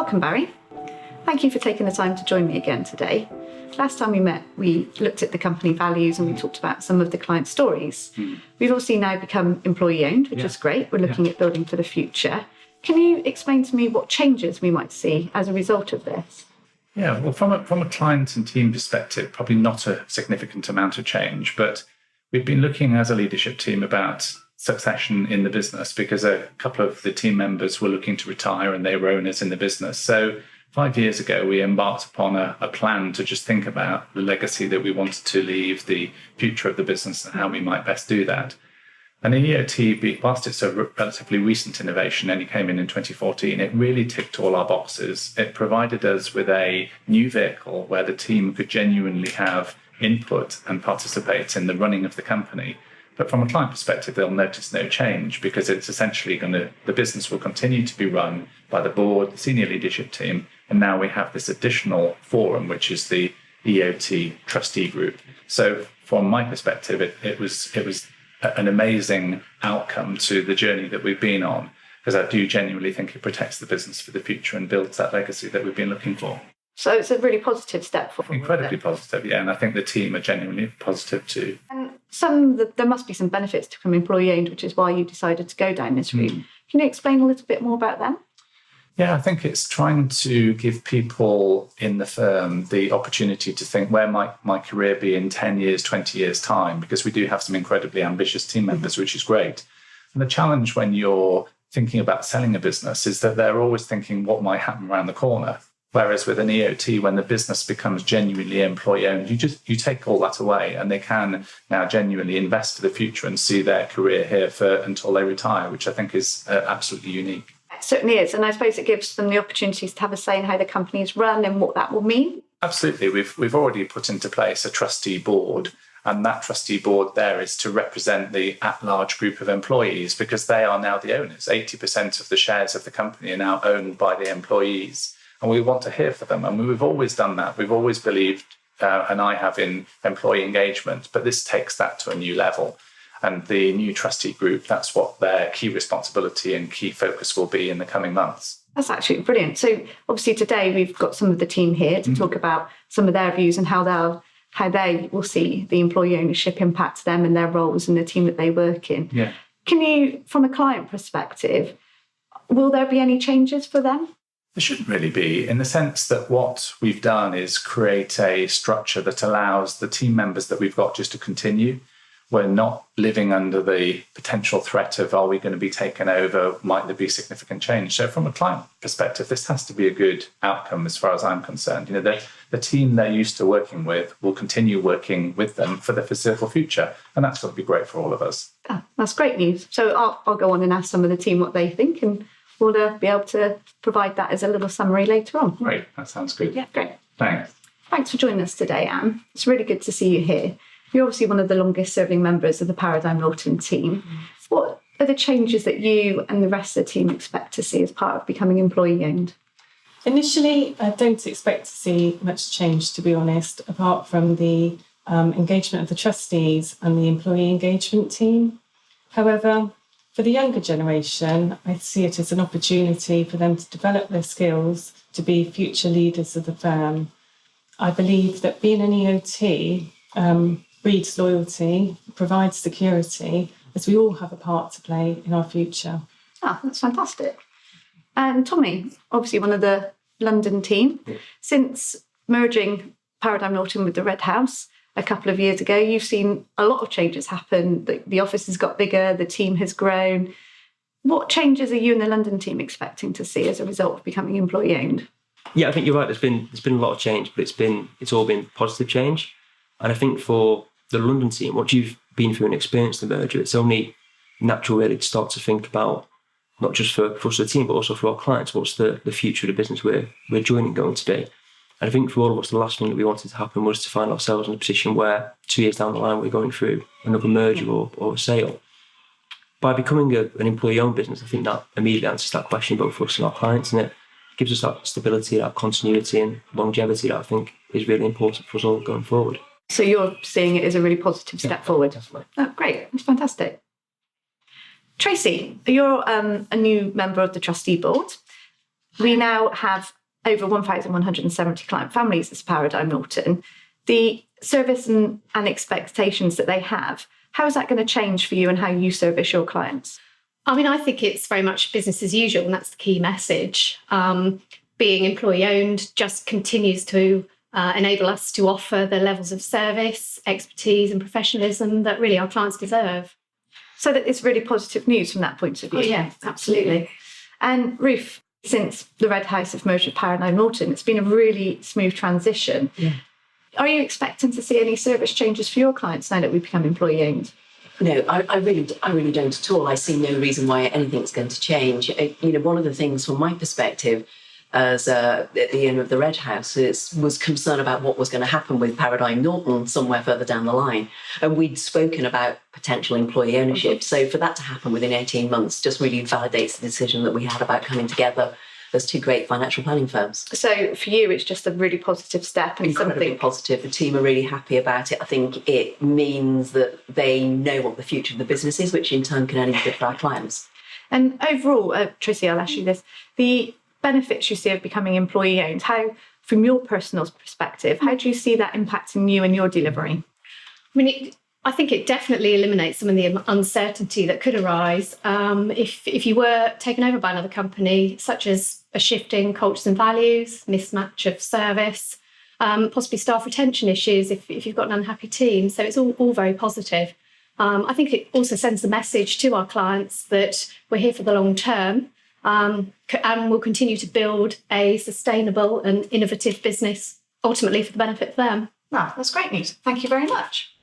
Welcome, Barry. Thank you for taking the time to join me again today. Last time we met, we looked at the company values and we talked about some of the client stories. We've obviously now become employee-owned, which is great. We're looking at building for the future. Can you explain to me what changes we might see as a result of this? Yeah, well, from a client and team perspective, probably not a significant amount of change, but we've been looking as a leadership team about succession in the business because a couple of the team members were looking to retire and they were owners in the business. So 5 years ago, we embarked upon a plan to just think about the legacy that we wanted to leave, the future of the business and how we might best do that. And the EOT, whilst it's a relatively recent innovation, only came in 2014, it really ticked all our boxes. It provided us with a new vehicle where the team could genuinely have input and participate in the running of the company. But from a client perspective, they'll notice no change because it's essentially the business will continue to be run by the board, the senior leadership team, and now we have this additional forum, which is the EOT trustee group. So from my perspective, it was an amazing outcome to the journey that we've been on, because I do genuinely think it protects the business for the future and builds that legacy that we've been looking for. So it's a really positive step forward. Incredibly positive, yeah. And I think the team are genuinely positive too. And there must be some benefits to become employee-owned, which is why you decided to go down this route. Can you explain a little bit more about them? Yeah, I think it's trying to give people in the firm the opportunity to think, where might my career be in 10 years, 20 years' time? Because we do have some incredibly ambitious team members, which is great. And the challenge when you're thinking about selling a business is that they're always thinking what might happen around the corner. Whereas with an EOT, when the business becomes genuinely employee-owned, you take all that away and they can now genuinely invest for the future and see their career here until they retire, which I think is absolutely unique. It certainly is. And I suppose it gives them the opportunities to have a say in how the company is run and what that will mean. Absolutely. We've already put into place a trustee board, and that trustee board there is to represent the at-large group of employees because they are now the owners. 80% of the shares of the company are now owned by the employees. And we want to hear from them. And we've always done that. We've always believed, and I have, in employee engagement, but this takes that to a new level. And the new trustee group, that's what their key responsibility and key focus will be in the coming months. That's actually brilliant. So obviously today we've got some of the team here to talk about some of their views and how they will see the employee ownership impact them and their roles and the team that they work in. Yeah. Can you, from a client perspective, will there be any changes for them? There shouldn't really be, in the sense that what we've done is create a structure that allows the team members that we've got just to continue. We're not living under the potential threat of, are we going to be taken over? Might there be significant change? So from a client perspective, this has to be a good outcome as far as I'm concerned. The team they're used to working with will continue working with them for the foreseeable future. And that's going to be great for all of us. Oh, that's great news. So I'll go on and ask some of the team what they think, and we'll be able to provide that as a little summary later on. Great, that sounds good. Yeah, great. Thanks. Thanks for joining us today, Anne. It's really good to see you here. You're obviously one of the longest serving members of the Paradigm Norton team. What are the changes that you and the rest of the team expect to see as part of becoming employee-owned? Initially, I don't expect to see much change, to be honest, apart from the engagement of the trustees and the employee engagement team. However, for the younger generation, I see it as an opportunity for them to develop their skills to be future leaders of the firm. I believe that being an EOT breeds loyalty, provides security, as we all have a part to play in our future. Ah, that's fantastic. And Tommy, obviously one of the London team, since merging Paradigm Norton with the Red House a couple of years ago, you've seen a lot of changes happen. The office has got bigger, the team has grown. What changes are you and the London team expecting to see as a result of becoming employee-owned? Yeah, I think you're right. There's been a lot of change, but it's all been positive change. And I think for the London team, what you've been through and experienced the merger, it's only natural really to start to think about, not just for us, the team, but also for our clients, what's the future of the business we're joining going to be. And I think for all of us, the last thing that we wanted to happen was to find ourselves in a position where 2 years down the line, we're going through another merger or a sale. By becoming an employee-owned business, I think that immediately answers that question, both for us and our clients, and it gives us that stability, that continuity and longevity that I think is really important for us all going forward. So you're seeing it as a really positive step forward? Definitely. Oh, great. That's fantastic. Tracy, you're a new member of the trustee board. We now have over 1,170 client families as Paradigm Norton, the service and expectations that they have, how is that going to change for you and how you service your clients? I mean, I think it's very much business as usual, and that's the key message. Being employee owned just continues to enable us to offer the levels of service, expertise and professionalism that really our clients deserve. So that it's really positive news from that point of view. Oh, yeah, absolutely. And Ruth, since the Red House have merged with Paradigm Norton, it's been a really smooth transition. Yeah. Are you expecting to see any service changes for your clients now that we become employee owned? No, I really don't at all. I see no reason why anything's going to change. One of the things from my perspective as the owner of the Red House was concern about what was going to happen with Paradigm Norton somewhere further down the line. And we'd spoken about potential employee ownership. So for that to happen within 18 months just really validates the decision that we had about coming together as two great financial planning firms. So for you, it's just a really positive step and Incredibly something positive. The team are really happy about it. I think it means that they know what the future of the business is, which in turn can only be good for our clients. And overall, Tracy, I'll ask you this, the benefits you see of becoming employee owned, how, from your personal perspective, how do you see that impacting you and your delivery? I mean, I think it definitely eliminates some of the uncertainty that could arise if you were taken over by another company, such as a shift in cultures and values, mismatch of service, possibly staff retention issues if you've got an unhappy team. So it's all very positive. I think it also sends the message to our clients that we're here for the long term and we'll continue to build a sustainable and innovative business, ultimately for the benefit of them. Wow, that's great news. Thank you very much.